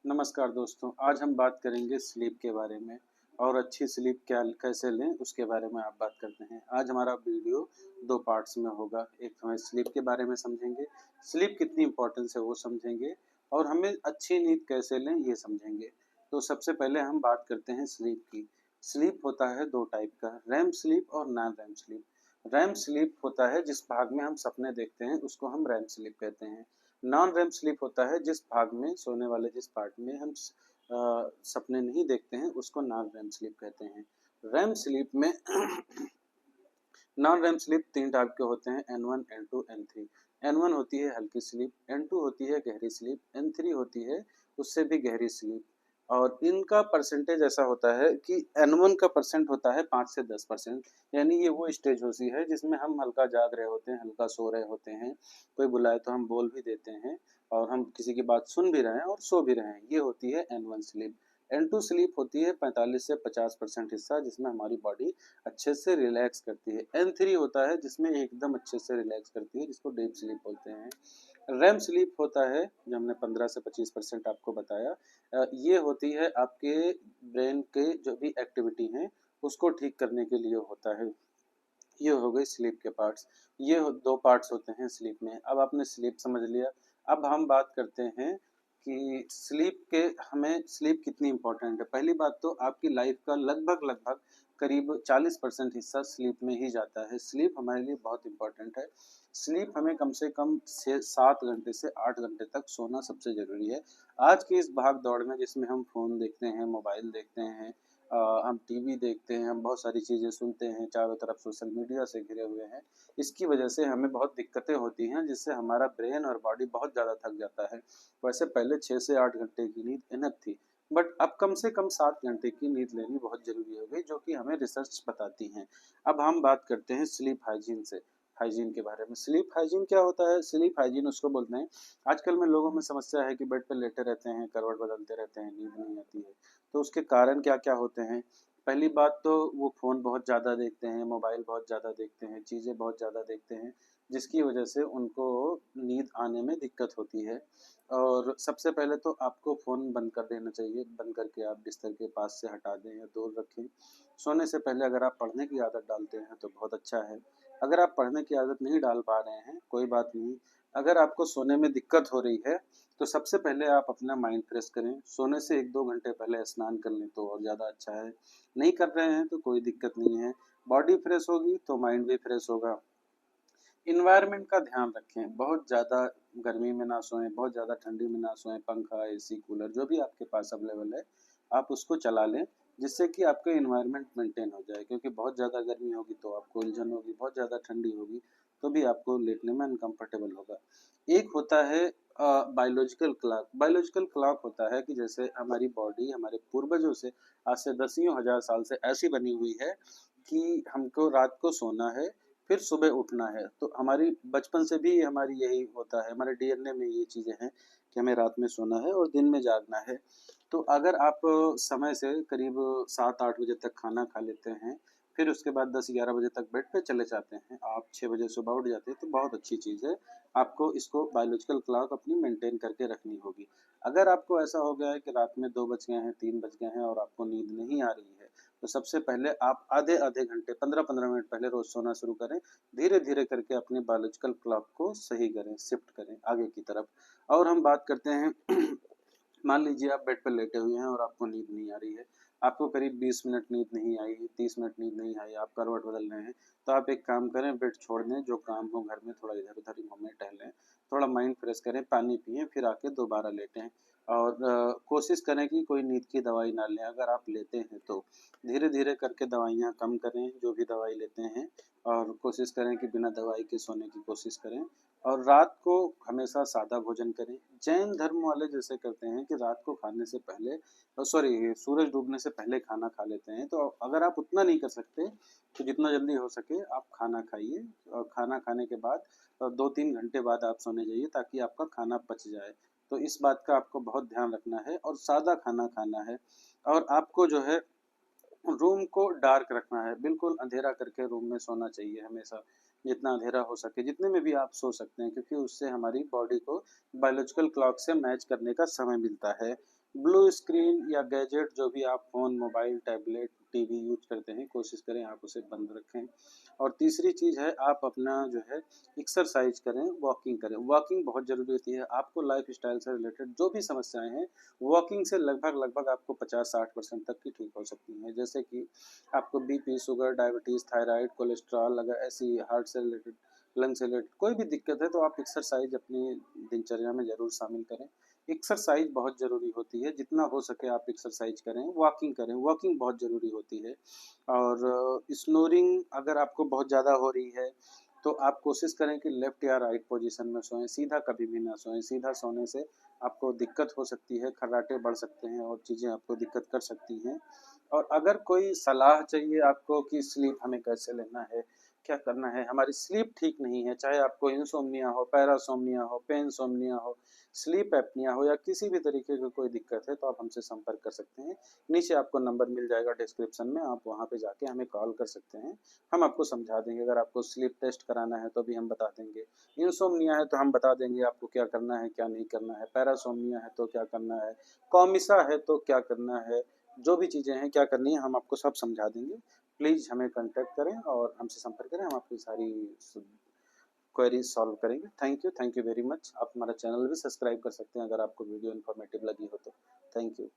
नमस्कार दोस्तों, आज हम बात करेंगे स्लीप के बारे में और अच्छी स्लीप क्या कैसे लें उसके बारे में आप बात करते हैं। आज हमारा वीडियो 2 पार्ट्स में होगा। एक हमें स्लीप के बारे में समझेंगे, स्लीप कितनी इम्पोर्टेंस है वो समझेंगे और हमें अच्छी नींद कैसे लें ये समझेंगे। तो सबसे पहले हम बात करते हैं स्लीप की। स्लीप होता है 2 टाइप का, रैम स्लीप और non REM sleep. REM sleep होता है जिस भाग में हम सपने देखते हैं उसको हम रैम स्लीप कहते हैं। नॉन रेम स्लीप होता है जिस भाग में सोने वाले जिस पार्ट में हम सपने नहीं देखते हैं उसको नॉन रेम स्लीप कहते हैं। रेम स्लीप में नॉन रेम स्लीप 3 टाइप के होते हैं, N1, N2, N3। N1 होती है हल्की स्लीप, N2 होती है गहरी स्लीप, N3 होती है उससे भी गहरी स्लीप। और इनका परसेंटेज ऐसा होता है कि N1 का परसेंट होता है 5 से 10%। यानी ये वो स्टेज होती है जिसमें हम हल्का जाग रहे होते हैं, हल्का सो रहे होते हैं, कोई बुलाए तो हम बोल भी देते हैं और हम किसी की बात सुन भी रहे हैं और सो भी रहे हैं, ये होती है N1 स्लीप। N2 स्लीप होती है 45 से 50% हिस्सा जिसमें हमारी बॉडी अच्छे से रिलैक्स करती है। N3 होता है जिसमें एकदम अच्छे से रिलैक्स करती है जिसको डीप स्लीप बोलते हैं। रेम स्लीप होता है जो हमने 15 से 25% आपको बताया। ये होती है आपके ब्रेन के जो भी एक्टिविटी हैं उसको ठीक करने के लिए होता है। ये हो गई स्लीप के पार्ट्स। ये 2 पार्ट्स होते हैं स्लीप में। अब आपने स्लीप समझ लिया। अब हम बात करते हैं कि स्लीप के हमें स्लीप कितनी इम्पोर्टेंट है। पहली बात तो आपकी लाइफ का लगभग करीब 40% हिस्सा स्लीप में ही जाता है। स्लीप हमारे लिए बहुत इम्पोर्टेंट है। स्लीप हमें कम से कम 6-7 घंटे से 8 घंटे तक सोना सबसे ज़रूरी है। आज की इस भाग-दौड़ में जिसमें हम फ़ोन देखते हैं, मोबाइल देखते हैं, हम टीवी देखते हैं, हम बहुत सारी चीज़ें सुनते हैं, चारों तरफ सोशल मीडिया से घिरे हुए हैं। इसकी वजह से हमें बहुत दिक्कतें होती हैं जिससे हमारा ब्रेन और बॉडी बहुत ज़्यादा थक जाता है। वैसे पहले 6 से 8 घंटे की नींद इनफ थी, बट अब कम से कम 7 घंटे की नींद लेनी बहुत ज़रूरी हो गई जो कि हमें रिसर्च बताती हैं। अब हम बात करते हैं स्लीप हाइजीन से, हाइजीन के बारे में। स्लीप हाइजीन क्या होता है? स्लीप हाइजीन उसको बोलते हैं, आजकल में लोगों में समस्या है कि बेड पे लेटे रहते हैं, करवट बदलते रहते हैं, नींद नहीं आती है। तो उसके कारण क्या-क्या होते हैं? पहली बात तो वो फ़ोन बहुत ज़्यादा देखते हैं, मोबाइल बहुत ज़्यादा देखते हैं, चीज़ें बहुत ज़्यादा देखते हैं, जिसकी वजह से उनको नींद आने में दिक्कत होती है। और सबसे पहले तो आपको फ़ोन बंद कर देना चाहिए, बंद करके आप बिस्तर के पास से हटा दें या दूर रखें। सोने से पहले अगर आप पढ़ने की आदत डालते हैं तो बहुत अच्छा है। अगर आप पढ़ने की आदत नहीं डाल पा रहे हैं, कोई बात नहीं। अगर आपको सोने में दिक्कत हो रही है तो सबसे पहले आप अपना माइंड फ्रेश करें। सोने से 1-2 घंटे पहले स्नान कर लें तो और ज़्यादा अच्छा है। नहीं कर रहे हैं तो कोई दिक्कत नहीं है। बॉडी फ्रेश होगी तो माइंड भी फ्रेश होगा। एनवायरनमेंट का ध्यान रखें, बहुत ज़्यादा गर्मी में ना सोएं, बहुत ज़्यादा ठंडी में ना सोएं। पंखा, एसी, कूलर जो भी आपके पास अवेलेबल है, आप उसको चला लें जिससे कि आपका एनवायरनमेंट मेंटेन हो जाए, क्योंकि बहुत ज़्यादा गर्मी होगी तो आपको उलझन होगी, बहुत ज़्यादा ठंडी होगी तो भी आपको लेटने में अनकंफर्टेबल होगा। एक होता है बायोलॉजिकल क्लॉक। बायोलॉजिकल क्लॉक होता है कि जैसे हमारी बॉडी हमारे पूर्वजों से आज से दसियों हज़ार साल से ऐसी बनी हुई है कि हमको रात को सोना है, फिर सुबह उठना है। तो हमारी बचपन से भी हमारी यही होता है, हमारे डीएनए में ये चीज़ें हैं कि हमें रात में सोना है और दिन में जागना है। तो अगर आप समय से करीब 7-8 बजे तक खाना खा लेते हैं, फिर उसके बाद 10-11 बजे तक बेड पे चले जाते हैं, आप 6 बजे सुबह उठ जाते हैं, तो बहुत अच्छी चीज़ है। आपको इसको बायोलॉजिकल क्लॉक अपनी मेंटेन करके रखनी होगी। अगर आपको ऐसा हो गया है कि रात में 2 बज गए हैं, 3 बज गए हैं और आपको नींद नहीं आ रही है, तो सबसे पहले आप आधे-आधे घंटे 15-15 मिनट पहले रोज़ सोना शुरू करें। धीरे-धीरे करके अपने बायोलॉजिकल क्लॉक को सही करें, शिफ्ट करें आगे की तरफ। और हम बात करते हैं मान लीजिए आप बेड पर लेटे हुए हैं और आपको नींद नहीं आ रही है। आपको करीब 20 मिनट नींद नहीं आई, 30 मिनट नींद नहीं आई, आप करवट बदल रहे हैं, तो आप एक काम करें, बेड छोड़ दें, जो काम हो घर में थोड़ा इधर-उधर घूमें, टहलें, थोड़ा माइंड फ्रेश करें, पानी पिएँ, फिर आके दोबारा लेटें। और कोशिश करें कि कोई नींद की दवाई ना लें, अगर आप लेते हैं तो। धीरे-धीरे करके दवाइयाँ कम करें, जो भी दवाई लेते हैं, और कोशिश करें कि बिना दवाई के सोने की कोशिश करें। और रात को हमेशा सादा भोजन करें। जैन धर्म वाले जैसे करते हैं कि रात को खाने से पहले सॉरी सूरज डूबने से पहले खाना खा लेते हैं, तो अगर आप उतना नहीं कर सकते तो जितना जल्दी हो सके आप खाना खाइए और खाना खाने के बाद 2-3 घंटे बाद आप सोने जाइए ताकि आपका खाना पच जाए। तो इस बात का आपको बहुत ध्यान रखना है और सादा खाना खाना है। और आपको जो है रूम को डार्क रखना है, बिल्कुल अंधेरा करके रूम में सोना चाहिए हमेशा, जितना अंधेरा हो सके, जितने में भी आप सो सकते हैं, क्योंकि उससे हमारी बॉडी को बायोलॉजिकल क्लॉक से मैच करने का समय मिलता है। ब्लू स्क्रीन या गैजेट जो भी आप phone, mobile, tablet, TV use करते हैं, कोशिश करें आप उसे बंद रखें। और तीसरी चीज़ है आप अपना जो है एक्सरसाइज़ करें, वॉकिंग करें। वॉकिंग बहुत ज़रूरी होती है। आपको लाइफ़स्टाइल से रिलेटेड जो भी समस्याएँ हैं, वॉकिंग से लगभग आपको 50-60% तक की ठीक हो सकती हैं। जैसे कि आपको BP, sugar, diabetes, thyroid, cholesterol, अगर ऐसी हार्ट से रिलेटेड, लंग से रिलेटेड कोई भी दिक्कत है तो आप एक्सरसाइज़ अपनी दिनचर्या में ज़रूर शामिल करें। एक्सरसाइज बहुत ज़रूरी होती है, जितना हो सके आप एक्सरसाइज करें, वॉकिंग बहुत ज़रूरी होती है। और स्नोरिंग अगर आपको बहुत ज़्यादा हो रही है, तो आप कोशिश करें कि लेफ्ट या राइट पोजीशन में सोएं, सीधा कभी भी ना सोएं। सीधा सोने से आपको दिक्कत हो सकती है, खर्राटे बढ़ सकते हैं और चीज़ें आपको दिक्कत कर सकती हैं। और अगर कोई सलाह चाहिए आपको कि स्लीप हमें कैसे लेना है, क्या करना है, हमारी स्लीप ठीक नहीं है, चाहे आपको इंसोम्निया हो, पैरासोम्निया हो, पेनसोम्निया हो, स्लीप एप्निया हो या किसी भी तरीके की कोई दिक्कत है तो आप हमसे संपर्क कर सकते हैं। नीचे आपको नंबर मिल जाएगा डिस्क्रिप्शन में, आप वहाँ पे जाके हमें कॉल कर सकते हैं। हम आपको समझा देंगे। अगर आपको स्लीप टेस्ट कराना है तो भी हम बता देंगे। इंसोम्निया है तो हम बता देंगे आपको क्या करना है, क्या नहीं करना है। पैरासोम्निया है तो क्या करना है। कॉमिसा है तो क्या करना है। जो भी चीज़ें हैं क्या करनी है हम आपको सब समझा देंगे। प्लीज़ हमें कॉन्टैक्ट करें और हमसे संपर्क करें। हम आपकी सारी क्वेरीज सॉल्व करेंगे। Thank you very much. आप हमारा चैनल भी सब्सक्राइब कर सकते हैं अगर आपको वीडियो इन्फॉर्मेटिव लगी हो तो। Thank you.